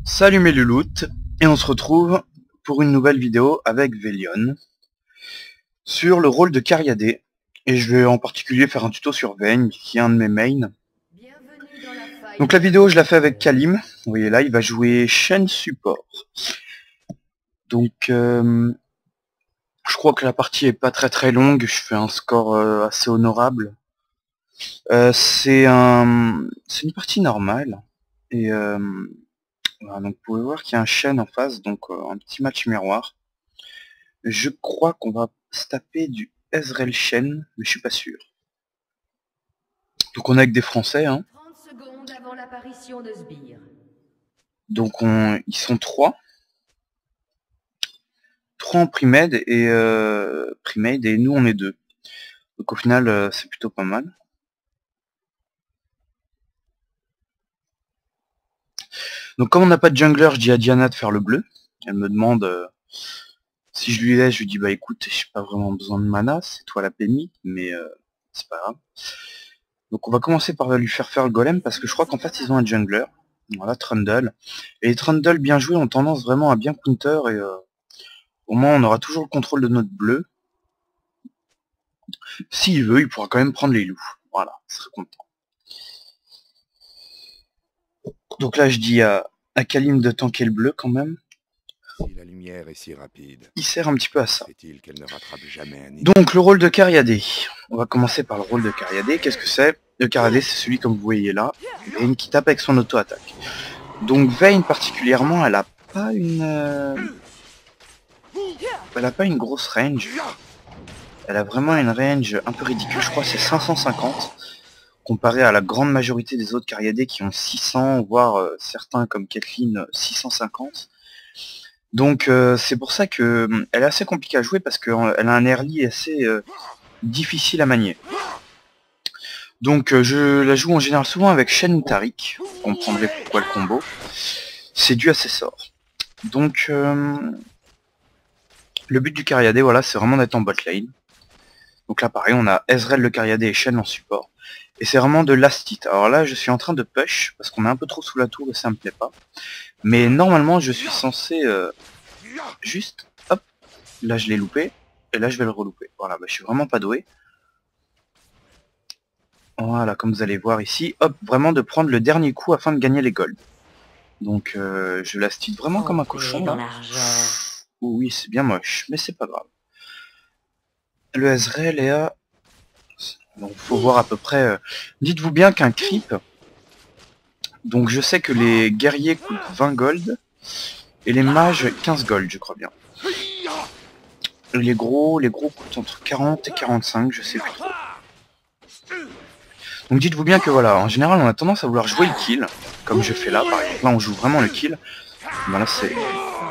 Salut mes louloutes, et on se retrouve pour une nouvelle vidéo avec Velion sur le rôle de Cariadé, et je vais en particulier faire un tuto sur Vayne, qui est un de mes mains. Donc la vidéo je la fais avec Kalim, vous voyez là il va jouer Shen support. Donc je crois que la partie est pas très longue, je fais un score assez honorable. C'est une partie normale, et voilà, donc vous pouvez voir qu'il y a un Shen en face, donc un petit match miroir. Je crois qu'on va se taper du Ezreal Shen, mais je suis pas sûr. Donc on est avec des Français, hein. 30 secondes avant l'apparition de Sbire. Donc ils sont trois. Trois en pre-med et nous on est deux. Donc au final c'est plutôt pas mal. Donc comme on n'a pas de jungler, je dis à Diana de faire le bleu. Elle me demande si je lui laisse, je lui dis bah écoute, j'ai pas vraiment besoin de mana, c'est toi la pénible, mais c'est pas grave. Donc on va commencer par lui faire le golem parce que je crois qu'en fait ils ont un jungler. Voilà, Trundle. Et les Trundle bien joués ont tendance vraiment à bien counter et au moins on aura toujours le contrôle de notre bleu. S'il veut, il pourra quand même prendre les loups. Voilà, il serait content. Donc là je dis à Kalim de tanker le bleu quand même. Si la lumière est si rapide, il sert un petit peu à ça. Fait-il qu'elle ne rattrape jamais un Donc le rôle de Cariadé. On va commencer par le rôle de Cariadé. Qu'est-ce que c'est? Le Cariadé c'est celui comme vous voyez là, Vayne qui tape avec son auto-attaque. Donc Vayne particulièrement, elle a pas une grosse range. Elle a vraiment une range un peu ridicule, je crois c'est 550. Comparé à la grande majorité des autres Cariadés qui ont 600, voire certains comme Kathleen 650. Donc c'est pour ça que elle est assez compliquée à jouer parce qu'elle a un early assez difficile à manier. Donc je la joue en général souvent avec Shen ou Taric, vous comprendrez pourquoi le combo. C'est dû à ses sorts. Donc le but du Cariadé, voilà, c'est vraiment d'être en bot lane. Donc là pareil, on a Ezreal le Cariadé et Shen en support. Et c'est vraiment de last hit. Alors là je suis en train de push, parce qu'on est un peu trop sous la tour et ça me plaît pas. Mais normalement je suis censé juste, hop, là je l'ai loupé, et là je vais le relouper. Voilà, bah, je suis vraiment pas doué. Voilà, comme vous allez voir ici, hop, vraiment de prendre le dernier coup afin de gagner les golds. Donc je last hit vraiment comme un cochon là. Oh, oui, c'est bien moche, mais c'est pas grave. Le Ezreal est à... Donc faut voir à peu près... Dites-vous bien qu'un creep... Donc je sais que les guerriers coûtent 20 gold, et les mages 15 gold, je crois bien. Et les gros coûtent entre 40 et 45, je sais plus trop. Donc dites-vous bien que voilà, en général on a tendance à vouloir jouer le kill, comme je fais là par exemple. Là on joue vraiment le kill. Voilà, c'est...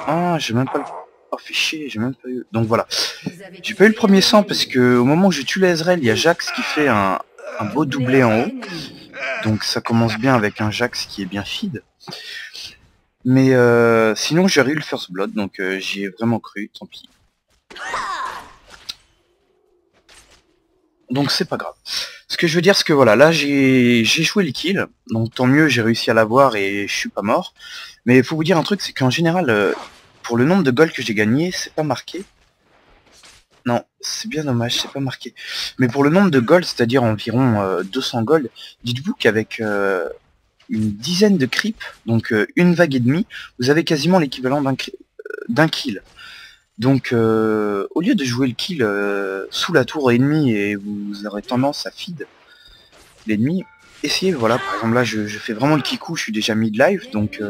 Ah, j'ai même pas le... Oh, fait chier, j'ai même pas eu... Donc voilà. J'ai pas eu le premier sang parce que au moment où je tue les Ezreal, il y a Jax qui fait un beau doublé en haut. Donc ça commence bien avec un Jax qui est bien feed. Mais sinon j'ai eu le first blood, donc j'y ai vraiment cru, tant pis. Donc c'est pas grave. Ce que je veux dire, c'est que voilà, là j'ai joué le kill, donc tant mieux, j'ai réussi à l'avoir et je suis pas mort. Mais il faut vous dire un truc, c'est qu'en général, pour le nombre de gold que j'ai gagné, c'est pas marqué. Non, c'est bien dommage, c'est pas marqué. Mais pour le nombre de gold, c'est-à-dire environ 200 gold, dites-vous qu'avec une dizaine de creeps, donc une vague et demie, vous avez quasiment l'équivalent d'un kill. Donc au lieu de jouer le kill sous la tour ennemie et vous aurez tendance à feed l'ennemi, essayez, voilà, par exemple là je fais vraiment le kikou, je suis déjà mid-life, donc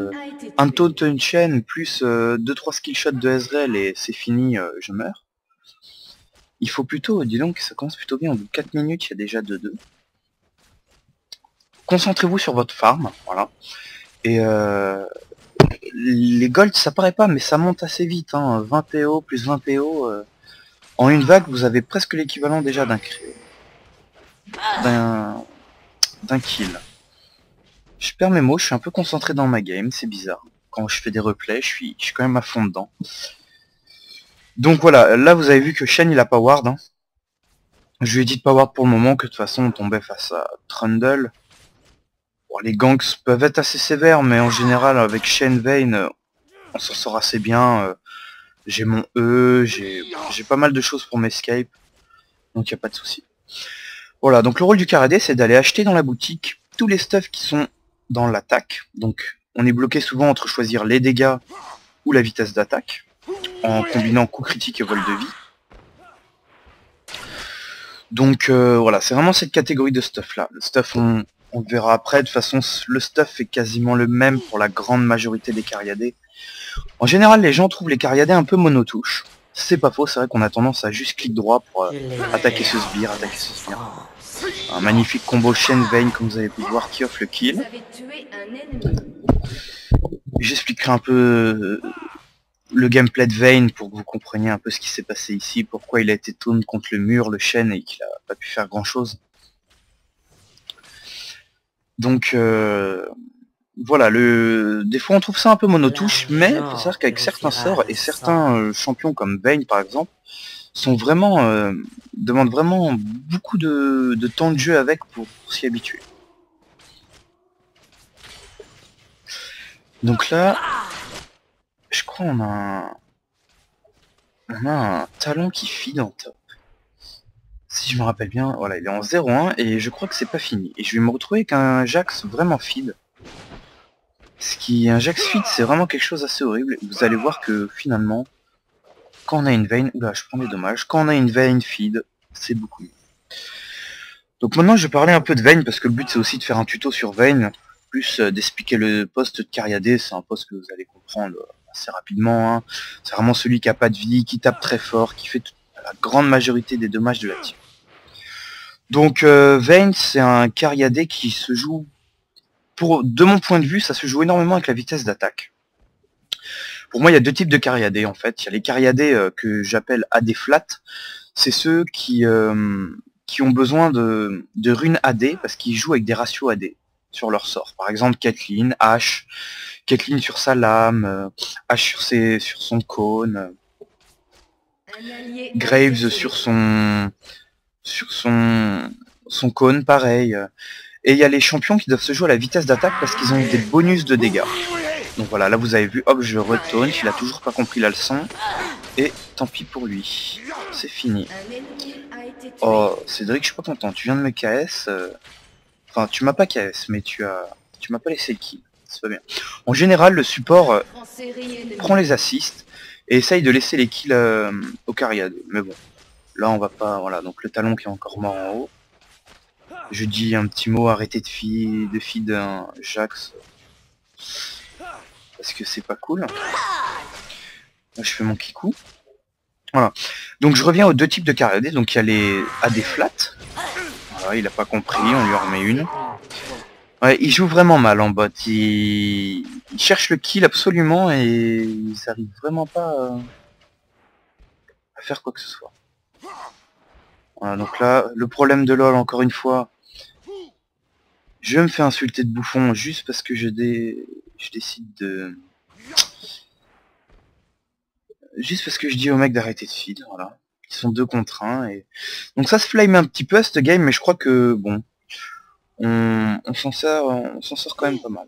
un taunt chain plus 2-3 skill shots de Ezreal et c'est fini, je meurs. Il faut plutôt, dis donc, ça commence plutôt bien, au bout de 4 minutes, il y a déjà 2-2. Concentrez-vous sur votre farm, voilà. Et les golds, ça paraît pas, mais ça monte assez vite, hein. 20 PO plus 20 PO. En une vague, vous avez presque l'équivalent déjà d'un kill. Je perds mes mots, je suis un peu concentré dans ma game, c'est bizarre. Quand je fais des replays, je suis quand même à fond dedans. Donc voilà, là vous avez vu que Shen il a pas ward, hein. Je lui ai dit de pas ward pour le moment, que de toute façon on tombait face à Trundle. Bon, les ganks peuvent être assez sévères, mais en général avec Shen Vayne, on s'en sort assez bien. J'ai mon E, j'ai pas mal de choses pour m'escape, donc y a pas de souci. Voilà, donc le rôle du karaté, c'est d'aller acheter dans la boutique tous les stuffs qui sont dans l'attaque. Donc on est bloqué souvent entre choisir les dégâts ou la vitesse d'attaque, en combinant coup critique et vol de vie. Donc voilà, c'est vraiment cette catégorie de stuff là. Le stuff, on le verra après. De toute façon, le stuff est quasiment le même pour la grande majorité des cariadés. En général, les gens trouvent les cariadés un peu monotouches. C'est pas faux, c'est vrai qu'on a tendance à juste clic droit pour attaquer ce sbire, attaquer ce sbire. Un magnifique combo Shen Vayne, comme vous avez pu voir, qui offre le kill. J'expliquerai un peu le gameplay de Vayne pour que vous compreniez un peu ce qui s'est passé ici, pourquoi il a été taunt contre le mur, le Shen, et qu'il a pas pu faire grand chose. Donc voilà, des fois on trouve ça un peu monotouche, mais il faut savoir qu'avec certains sorts et certains champions comme Vayne par exemple, sont vraiment demandent vraiment beaucoup de temps de jeu avec pour s'y habituer. Donc là, je crois on a un talon qui feed en top. Si je me rappelle bien, voilà, il est en 0-1 et je crois que c'est pas fini. Et je vais me retrouver avec un Jax vraiment feed. Un Jax feed, c'est vraiment quelque chose d'assez horrible. Vous allez voir que finalement, quand on a une Vayne, oula, je prends des dommages, quand on a une Vayne feed, c'est beaucoup mieux. Donc maintenant, je vais parler un peu de Vayne, parce que le but c'est aussi de faire un tuto sur Vayne, plus d'expliquer le poste de Cariadé. C'est un poste que vous allez comprendre assez rapidement. Hein. C'est vraiment celui qui a pas de vie, qui tape très fort, qui fait la grande majorité des dommages de la team. Donc Vayne, c'est un Cariadé qui se joue, de mon point de vue, ça se joue énormément avec la vitesse d'attaque. Pour moi, il y a deux types de cariadés en fait. Il y a les cariadés que j'appelle AD flat. C'est ceux qui ont besoin de runes AD parce qu'ils jouent avec des ratios AD sur leur sort. Par exemple, Caitlyn, Ashe, Caitlyn sur sa lame, Ashe sur son cône, Graves sur son cône, pareil. Et il y a les champions qui doivent se jouer à la vitesse d'attaque parce qu'ils ont des bonus de dégâts. Donc voilà, là vous avez vu, hop, je retourne, il a toujours pas compris la leçon. Et tant pis pour lui. C'est fini. Oh, Cédric, je suis pas content, tu viens de me KS. Enfin, tu m'as pas KS, mais tu m'as pas laissé le kill. C'est pas bien. En général, le support prend les assists et essaye de laisser les kills au cariadé. Mais bon, là on va pas... Voilà, donc le talon qui est encore mort en haut. Je dis un petit mot, arrêtez de feed un Jax. Parce que c'est pas cool. Là, je fais mon kikou. Voilà. Donc je reviens aux deux types de cariadés. Donc il y a les AD flat. Voilà, il a pas compris, on lui en remet une. Ouais, il joue vraiment mal en bot. Il cherche le kill absolument et ils arrivent vraiment pas à faire quoi que ce soit. Voilà, donc là, le problème de LoL, encore une fois, je me fais insulter de bouffon juste parce que je décide de... Juste parce que je dis au mec d'arrêter de feed, voilà. Ils sont 2 contre 1 et... Donc ça se flame un petit peu à cette game, mais je crois que, bon, on s'en sort quand même pas mal.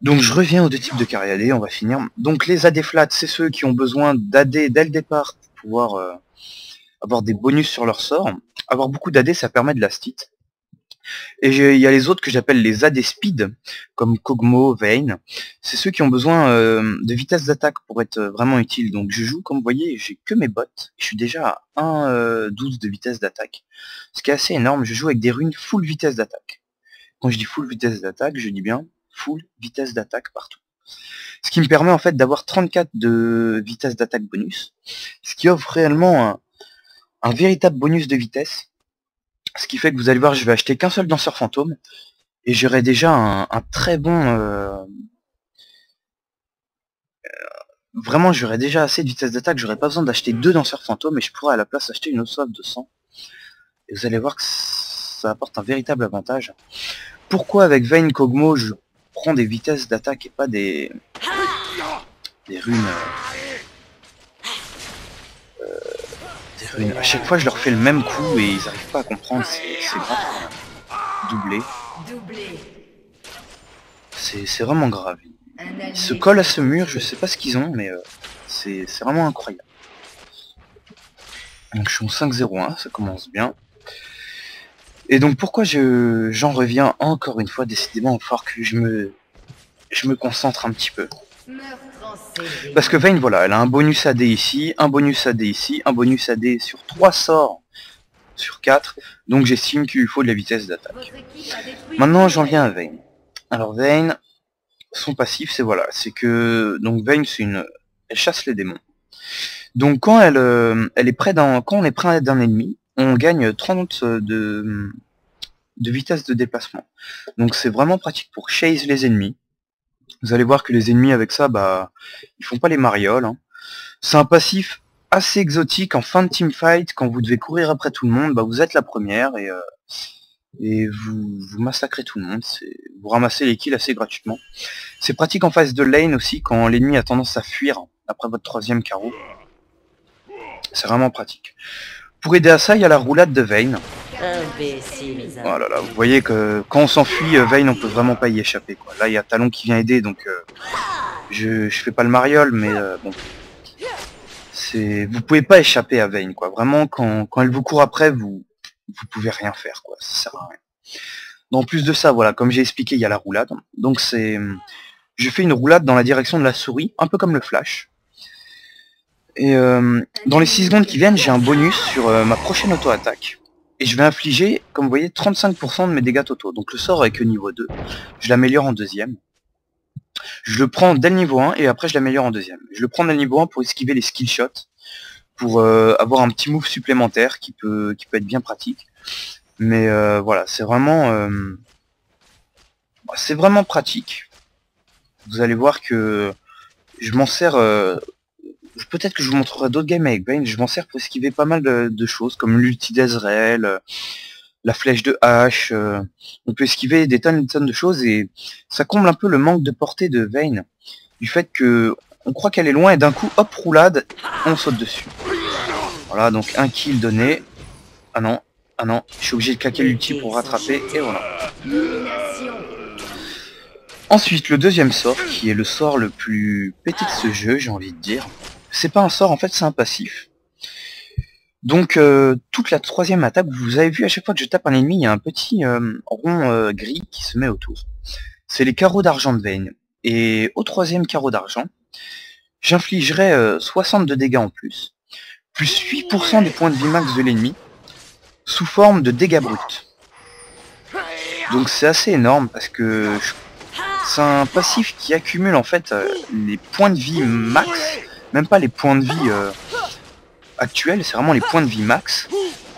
Donc je reviens aux deux types de cariadés, on va finir. Donc les AD flat, c'est ceux qui ont besoin d'AD dès le départ pour pouvoir avoir des bonus sur leur sort. Avoir beaucoup d'AD, ça permet de la stit. Et il y a les autres que j'appelle les AD speed, comme Kog'Maw, Vayne. C'est ceux qui ont besoin de vitesse d'attaque pour être vraiment utiles. Donc je joue, comme vous voyez, j'ai que mes bots. Je suis déjà à 1,12 de vitesse d'attaque. Ce qui est assez énorme, je joue avec des runes full vitesse d'attaque. Quand je dis full vitesse d'attaque, je dis bien full vitesse d'attaque partout. Ce qui me permet en fait d'avoir 34 de vitesse d'attaque bonus. Ce qui offre réellement un véritable bonus de vitesse. Ce qui fait que vous allez voir, je vais acheter qu'un seul danseur fantôme. Et j'aurai déjà un très bon... vraiment, j'aurai déjà assez de vitesse d'attaque. J'aurai pas besoin d'acheter 2 danseurs fantômes. Et je pourrais à la place acheter une autre soif de 100. Et vous allez voir que ça apporte un véritable avantage. Pourquoi avec Vayne Kog'Maw, je prends des vitesses d'attaque et pas des runes... À chaque fois je leur fais le même coup et ils arrivent pas à comprendre, c'est grave. Doublé. c'est vraiment grave. Un Ils allié se collent à ce s'est mur, je retiré. sais pas ce qu'ils ont, mais c'est vraiment incroyable. Donc je suis en 5-0-1, ça commence bien. Et donc pourquoi j'en reviens encore une fois, décidément, il va falloir que je me concentre un petit peu. Meurtre en série. Parce que Vayne, voilà, elle a un bonus AD ici, un bonus AD ici, un bonus AD sur 3 sorts sur 4, donc j'estime qu'il lui faut de la vitesse d'attaque. Votre équipe a détruit Maintenant une j'en viens à tourelle. Vayne. Alors Vayne, son passif c'est voilà, c'est que donc Vayne c'est une, elle chasse les démons. Donc quand elle est près quand on est près d'un ennemi, on gagne 30 de vitesse de déplacement. Donc c'est vraiment pratique pour chase les ennemis. Vous allez voir que les ennemis avec ça, bah, ils font pas les marioles. Hein. C'est un passif assez exotique en fin de teamfight, quand vous devez courir après tout le monde, bah, vous êtes la première et vous massacrez tout le monde. Vous ramassez les kills assez gratuitement. C'est pratique en phase de lane aussi, quand l'ennemi a tendance à fuir après votre troisième carreau. C'est vraiment pratique. Pour aider à ça, il y a la roulade de Vayne. Imbécile. Oh là là, vous voyez que quand on s'enfuit, Vayne, on peut vraiment pas y échapper, quoi. Là, il y a Talon qui vient aider, donc je fais pas le mariole, mais bon. Vous pouvez pas échapper à Vayne, quoi. Vraiment, quand elle vous court après, vous pouvez rien faire, quoi. Ça sert à rien. En plus de ça, voilà, comme j'ai expliqué, il y a la roulade. Donc je fais une roulade dans la direction de la souris, un peu comme le flash. Et dans les 6 secondes qui viennent, j'ai un bonus sur ma prochaine auto-attaque. Et je vais infliger, comme vous voyez, 35% de mes dégâts totaux. Donc le sort est que niveau 2. Je l'améliore en deuxième. Je le prends dès le niveau 1 et après je l'améliore en deuxième. Je le prends dès le niveau 1 pour esquiver les skill shots. Pour avoir un petit move supplémentaire qui peut être bien pratique. Mais voilà, c'est vraiment pratique. Vous allez voir que je m'en sers... peut-être que je vous montrerai d'autres games avec Vayne, je m'en sers pour esquiver pas mal de choses, comme l'ulti d'Ezreal, la flèche de hache, on peut esquiver des tonnes et des tonnes de choses, et ça comble un peu le manque de portée de Vayne, du fait que on croit qu'elle est loin, et d'un coup, hop, roulade, on saute dessus. Voilà, donc un kill donné. Ah non, je suis obligé de claquer l'ulti pour rattraper, et voilà. Domination. Ensuite, le deuxième sort, qui est le sort le plus pété de ce jeu, j'ai envie de dire. C'est pas un sort, en fait, c'est un passif. Donc, toute la troisième attaque, vous avez vu, à chaque fois que je tape un ennemi, il y a un petit rond gris qui se met autour. C'est les carreaux d'argent de Vayne. Et au troisième carreau d'argent, j'infligerai 60 de dégâts en plus 8% du point de vie max de l'ennemi, sous forme de dégâts bruts. Donc c'est assez énorme, parce que c'est un passif qui accumule en fait les points de vie max, même pas les points de vie actuels, c'est vraiment les points de vie max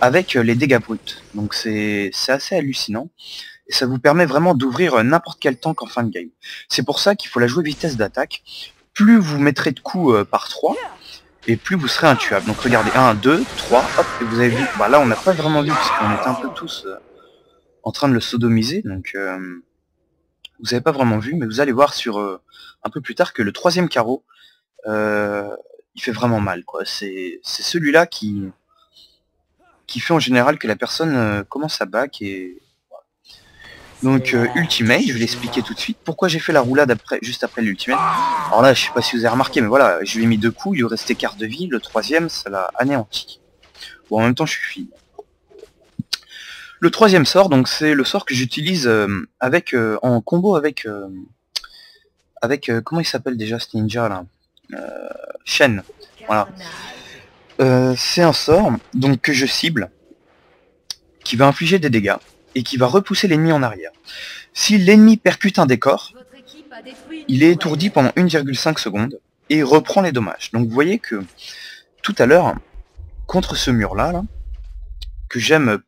avec les dégâts bruts. Donc c'est assez hallucinant et ça vous permet vraiment d'ouvrir n'importe quel tank en fin de game. C'est pour ça qu'il faut la jouer vitesse d'attaque. Plus vous mettrez de coups par 3 et plus vous serez intuable. Donc regardez, 1, 2, 3, hop, et vous avez vu, bah là on n'a pas vraiment vu parce qu'on était un peu tous en train de le sodomiser, donc vous avez pas vraiment vu, mais vous allez voir sur un peu plus tard que le troisième carreau, il fait vraiment mal, quoi. C'est celui-là qui fait en général que la personne commence à back et... Donc ultimate, je vais l'expliquer tout de suite. Pourquoi j'ai fait la roulade juste après l'ultimate. Alors là, je sais pas si vous avez remarqué, mais voilà, je lui ai mis 2 coups, il lui restait quart de vie, le troisième, ça l'a anéanti. Bon, en même temps, je suis fini. Le troisième sort, donc c'est le sort que j'utilise en combo avec comment il s'appelle déjà ce ninja là, Shen. Voilà. C'est un sort donc que je cible, qui va infliger des dégâts et qui va repousser l'ennemi en arrière. Si l'ennemi percute un décor, Votre équipe a détruit une il est tourelle. étourdi pendant 1,5 secondes et reprend les dommages. Donc vous voyez que tout à l'heure, contre ce mur là, que j'aime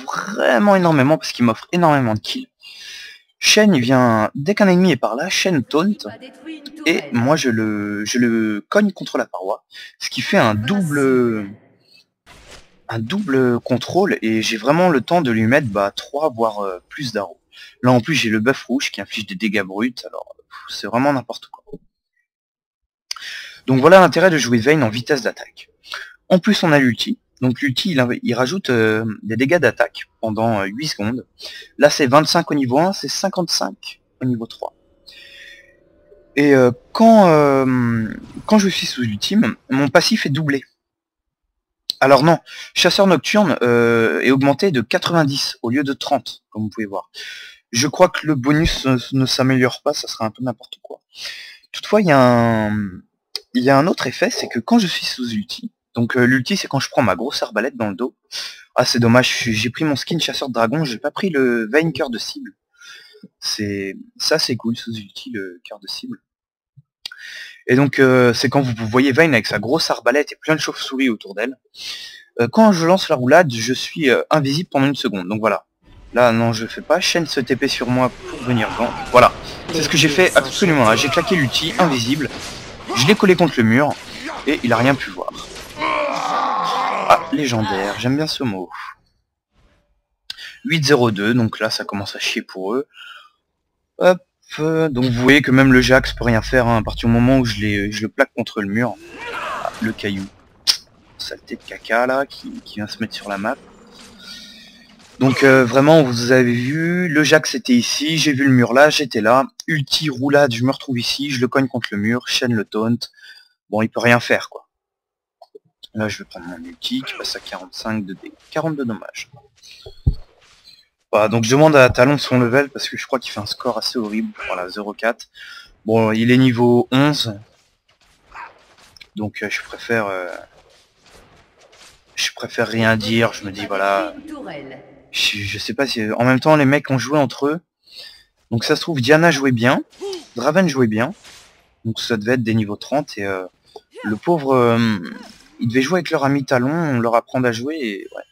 vraiment énormément parce qu'il m'offre énormément de kills, Shen il vient, dès qu'un ennemi est par là, Shen taunt, L'équipe a détruit une et tourelle. moi je le cogne contre la paroi, ce qui fait un double contrôle, et j'ai vraiment le temps de lui mettre 3 voire plus d'arrows. Là en plus j'ai le buff rouge qui inflige des dégâts bruts, alors c'est vraiment n'importe quoi. Donc voilà l'intérêt de jouer Vayne en vitesse d'attaque. En plus on a l'ulti, donc l'ulti il rajoute des dégâts d'attaque pendant 8 secondes. Là c'est 25 au niveau 1, c'est 55 au niveau 3. Et quand je suis sous ultime, mon passif est doublé. Alors non, chasseur nocturne est augmenté de 90 au lieu de 30, comme vous pouvez voir. Je crois que le bonus ne s'améliore pas, ça serait un peu n'importe quoi. Toutefois, il y a un autre effet, c'est que quand je suis sous ulti, donc l'ulti c'est quand je prends ma grosse arbalète dans le dos. Ah c'est dommage, j'ai pris mon skin chasseur de dragon, j'ai pas pris le Vayne cœur de cible. Ça c'est cool sous ulti, le cœur de cible. Et donc c'est quand vous voyez Vayne avec sa grosse arbalète et plein de chauves-souris autour d'elle. Quand je lance la roulade, je suis invisible pendant une seconde, donc voilà. Là non je le fais pas, chaîne se TP sur moi pour venir devant. Voilà, c'est ce que j'ai fait absolument là, j'ai claqué l'ulti, invisible, je l'ai collé contre le mur, et il a rien pu voir. Ah, légendaire, j'aime bien ce mot. 8-0-2, donc là ça commence à chier pour eux. Hop, donc vous voyez que même le Jax peut rien faire hein, à partir du moment où je le plaque contre le mur. Ah, le caillou. Saleté de caca là, qui vient se mettre sur la map. Donc vraiment vous avez vu, le Jax était ici, j'ai vu le mur là, j'étais là. Ulti, roulade, je me retrouve ici, je le cogne contre le mur, chaîne le taunt. Bon il peut rien faire quoi. Là je vais prendre mon ulti qui passe à 45 de dégâts. 42 dommages. Voilà, donc je demande à Talon son level parce que je crois qu'il fait un score assez horrible. Voilà, 0,4. Bon, il est niveau 11. Donc je préfère rien dire. Je me dis voilà. Je sais pas si. En même temps les mecs ont joué entre eux. Donc ça se trouve Diana jouait bien. Draven jouait bien. Donc ça devait être des niveaux 30 et le pauvre il devait jouer avec leur ami Talon, on leur apprend à jouer et ouais,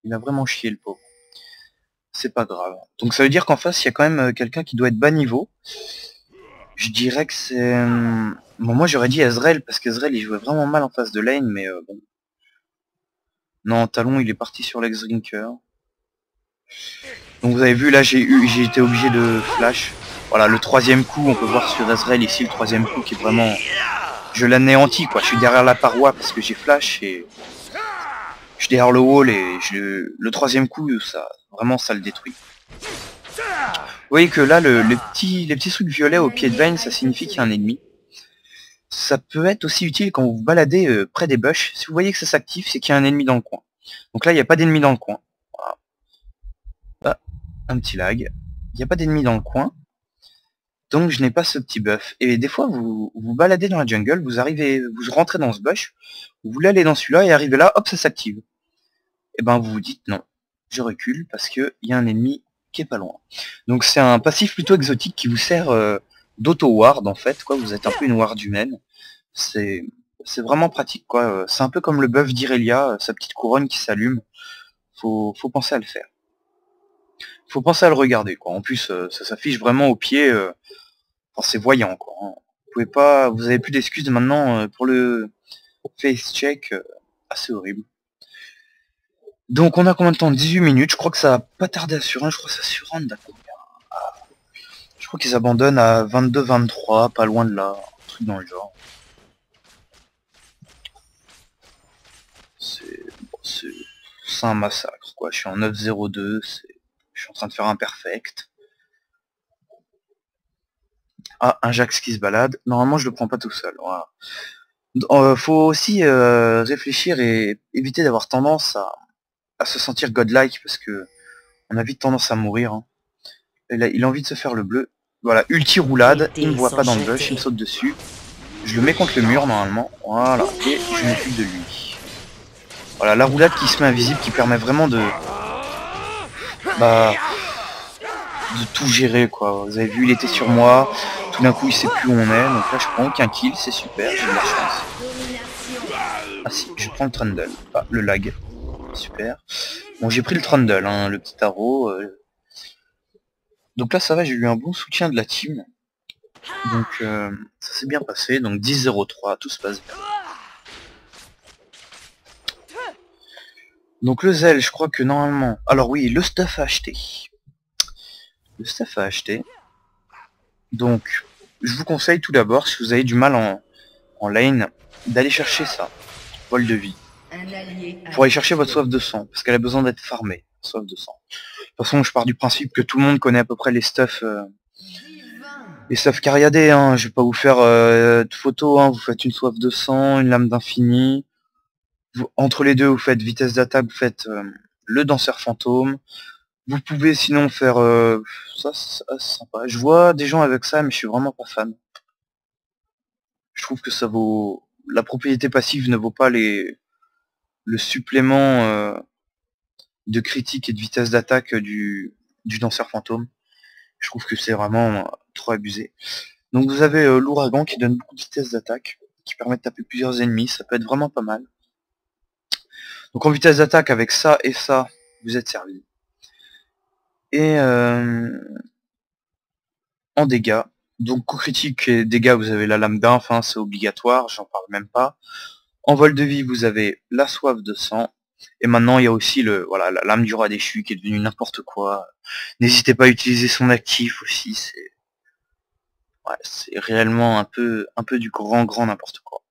il a vraiment chié le pauvre. C'est pas grave. Donc ça veut dire qu'en face il y a quand même quelqu'un qui doit être bas niveau. Je dirais que c'est... Bon moi j'aurais dit Ezreal parce qu'Ezreal il jouait vraiment mal en face de lane mais bon. Non, Talon il est parti sur l'ex-drinker. Donc vous avez vu là j'ai été obligé de flash. Voilà le troisième coup on peut voir sur Ezreal ici le troisième coup qui est vraiment... Je l'anéantis quoi, je suis derrière la paroi parce que j'ai flash et... Je suis derrière le wall et le troisième coup ça vraiment ça le détruit. Vous voyez que là les petits trucs violets au pied de Vayne ça signifie qu'il y a un ennemi. Ça peut être aussi utile quand vous vous baladez près des bush. Si vous voyez que ça s'active c'est qu'il y a un ennemi dans le coin. Donc là il n'y a pas d'ennemi dans le coin. Voilà. Ah, un petit lag. Il n'y a pas d'ennemi dans le coin. Donc je n'ai pas ce petit buff. Et des fois vous vous baladez dans la jungle, vous rentrez dans ce bush, vous voulez aller dans celui-là et arrivez là, hop ça s'active. Et ben vous vous dites non, je recule parce que il y a un ennemi qui est pas loin. Donc c'est un passif plutôt exotique qui vous sert d'auto-ward en fait, quoi. Vous êtes un peu une ward humaine. C'est vraiment pratique quoi. C'est un peu comme le buff d'Irelia, sa petite couronne qui s'allume. Faut penser à le faire. Faut penser à le regarder quoi. En plus ça s'affiche vraiment au pied. Enfin, c'est voyant quoi. Vous pouvez pas. Vous avez plus d'excuses maintenant pour le face check. Assez horrible. Donc on a combien de temps? 18 minutes, je crois que ça va pas tarder à surrun, je crois que ça surrun à combien? Je crois qu'ils abandonnent à 22-23, pas loin de là, un truc dans le genre. C'est un massacre quoi, je suis en 9-0-2, je suis en train de faire un perfect. Ah, un Jax qui se balade, normalement je le prends pas tout seul, voilà. Faut aussi réfléchir et éviter d'avoir tendance à se sentir godlike parce que on a vite tendance à mourir. Hein. Il a envie de se faire le bleu. Voilà, ulti roulade, il me voit pas dans le bush, il me saute dessus. Je le mets contre le mur normalement. Voilà, et je m'occupe de lui. Voilà, la roulade qui se met invisible, qui permet vraiment de tout gérer quoi. Vous avez vu, il était sur moi, tout d'un coup il sait plus où on est, donc là je prends aucun kill, c'est super, j'ai de la chance. Ah si, je prends le trundle, ah, le lag. Super. Bon j'ai pris le trundle, hein, le petit tarot. Donc là ça va, j'ai eu un bon soutien de la team. Donc ça s'est bien passé, donc 10-0-3, tout se passe bien. Donc le Zell, je crois que normalement... Alors oui, le stuff à acheter. Le stuff à acheter. Donc, je vous conseille tout d'abord, si vous avez du mal en lane, d'aller chercher ça. Vol de vie. Pour aller chercher votre soif de sang, parce qu'elle a besoin d'être farmée, soif de sang. De toute façon, je pars du principe que tout le monde connaît à peu près les stuffs Et sauf cariadé, hein, je vais pas vous faire de photos, hein, vous faites une soif de sang, une lame d'infini. Entre les deux, vous faites vitesse d'attaque, vous faites le danseur fantôme. Vous pouvez sinon faire... ça, c'est sympa. Je vois des gens avec ça, mais je suis vraiment pas fan. Je trouve que ça vaut... La propriété passive ne vaut pas le supplément de critique et de vitesse d'attaque du danseur fantôme. Je trouve que c'est vraiment trop abusé. Donc vous avez l'ouragan qui donne beaucoup de vitesse d'attaque, qui permet de taper plusieurs ennemis, ça peut être vraiment pas mal. Donc en vitesse d'attaque avec ça et ça, vous êtes servi. Et en dégâts, donc coup critique et dégâts, vous avez la lame d'inf, hein, c'est obligatoire, j'en parle même pas. En vol de vie, vous avez la soif de sang. Et maintenant, il y a aussi la lame du roi déchu qui est devenue n'importe quoi. N'hésitez pas à utiliser son actif aussi, c'est réellement un peu du grand n'importe quoi.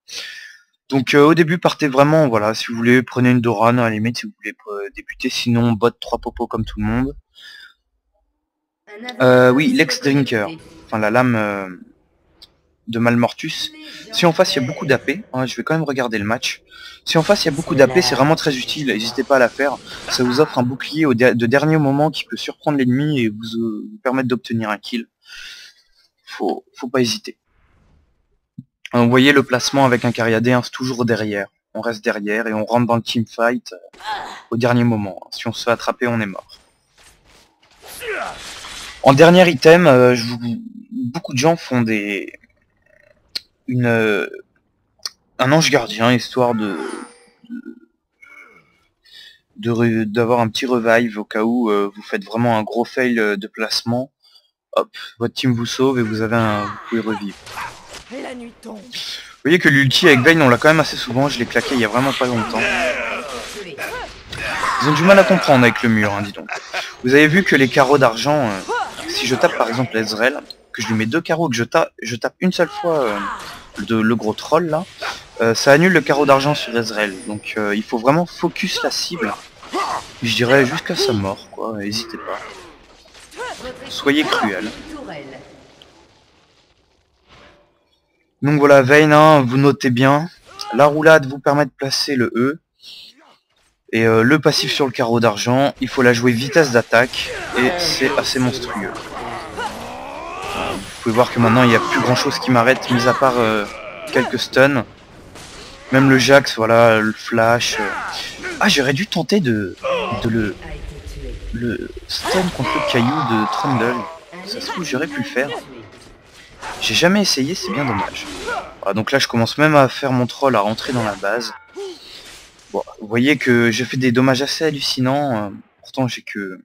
Donc au début, partez vraiment, voilà, si vous voulez, prenez une Doran, à la limite, si vous voulez débuter, sinon bot 3 popos comme tout le monde. Oui, l'ex Drinker, enfin la lame de Malmortus. Si en face il y a beaucoup d'AP, hein, je vais quand même regarder le match. Si en face il y a beaucoup d'AP, c'est vraiment très utile, n'hésitez pas à la faire. Ça vous offre un bouclier de dernier moment qui peut surprendre l'ennemi et vous permettre d'obtenir un kill. Faut pas hésiter. Vous voyez le placement avec un cariadé, hein, c'est toujours derrière. On reste derrière et on rentre dans le teamfight au dernier moment. Si on se fait attraper, on est mort. En dernier item, beaucoup de gens font un ange gardien, histoire d'avoir un petit revive au cas où vous faites vraiment un gros fail de placement. Hop, votre team vous sauve et vous pouvez revivre. Vous voyez que l'ulti avec Vayne, on l'a quand même assez souvent, je l'ai claqué il y a vraiment pas longtemps. Ils ont du mal à comprendre avec le mur, hein, dis donc. Vous avez vu que les carreaux d'argent, si je tape par exemple Ezreal, que je lui mets 2 carreaux, que je tape une seule fois le gros troll là, ça annule le carreau d'argent sur Ezreal. Donc il faut vraiment focus la cible. Je dirais jusqu'à sa mort, quoi, n'hésitez pas. Soyez cruel. Donc voilà, Vayne, hein, vous notez bien. La roulade vous permet de placer le E. Et le passif sur le carreau d'argent, il faut la jouer vitesse d'attaque. Et c'est assez monstrueux. Vous pouvez voir que maintenant il n'y a plus grand chose qui m'arrête, mis à part quelques stuns. Même le Jax, voilà, le flash. Ah, j'aurais dû tenter de le stun contre le caillou de Trundle. Ça se trouve, j'aurais pu le faire. J'ai jamais essayé, c'est bien dommage. Voilà, donc là, je commence même à faire mon troll, à rentrer dans la base. Bon, vous voyez que j'ai fait des dommages assez hallucinants. Pourtant, j'ai que...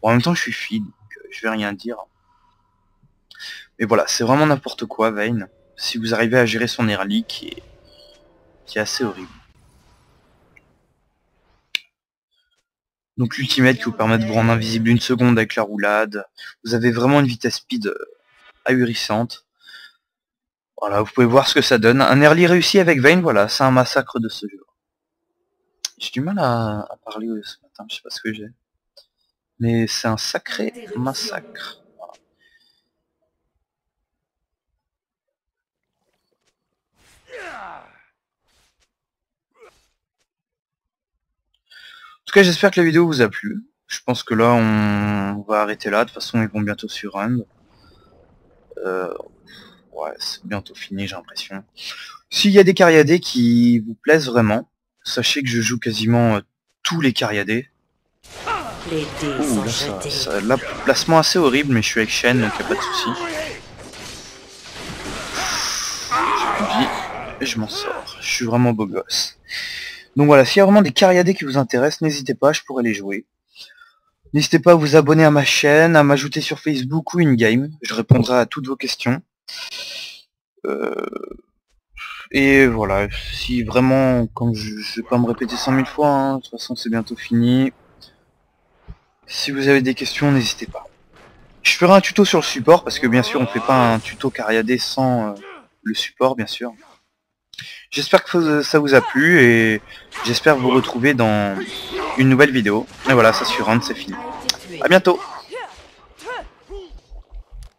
Bon, en même temps, je suis feed, donc je vais rien dire. Mais voilà, c'est vraiment n'importe quoi, Vayne. Si vous arrivez à gérer son early, qui est assez horrible. Donc l'ultimate qui vous permet de vous rendre invisible une seconde avec la roulade. Vous avez vraiment une vitesse speed ahurissante. Voilà, vous pouvez voir ce que ça donne. Un early réussi avec Vayne, voilà, c'est un massacre de ce jeu. J'ai du mal à parler ce matin, je sais pas ce que j'ai. Mais c'est un sacré massacre. Voilà. En tout cas, j'espère que la vidéo vous a plu. Je pense que là, on va arrêter là. De toute façon, ils vont bientôt sur Run. Ouais, c'est bientôt fini, j'ai l'impression. S'il y a des cariadés qui vous plaisent vraiment, sachez que je joue quasiment tous les cariadés. Ouh, là, placement assez horrible, mais je suis avec Shen, donc y a pas de souci. J'ai plus de vie, et je m'en sors. Je suis vraiment beau gosse. Donc voilà, s'il y a vraiment des cariadés qui vous intéressent, n'hésitez pas, je pourrais les jouer. N'hésitez pas à vous abonner à ma chaîne, à m'ajouter sur Facebook ou InGame. Je répondrai à toutes vos questions. Et voilà, si vraiment, comme je vais pas me répéter 100 000 fois, hein, de toute façon c'est bientôt fini. Si vous avez des questions, n'hésitez pas. Je ferai un tuto sur le support, parce que bien sûr on fait pas un tuto cariadé sans le support, bien sûr. J'espère que ça vous a plu, et j'espère vous retrouver dans une nouvelle vidéo. Et voilà, ça sur Run, c'est fini. A bientôt.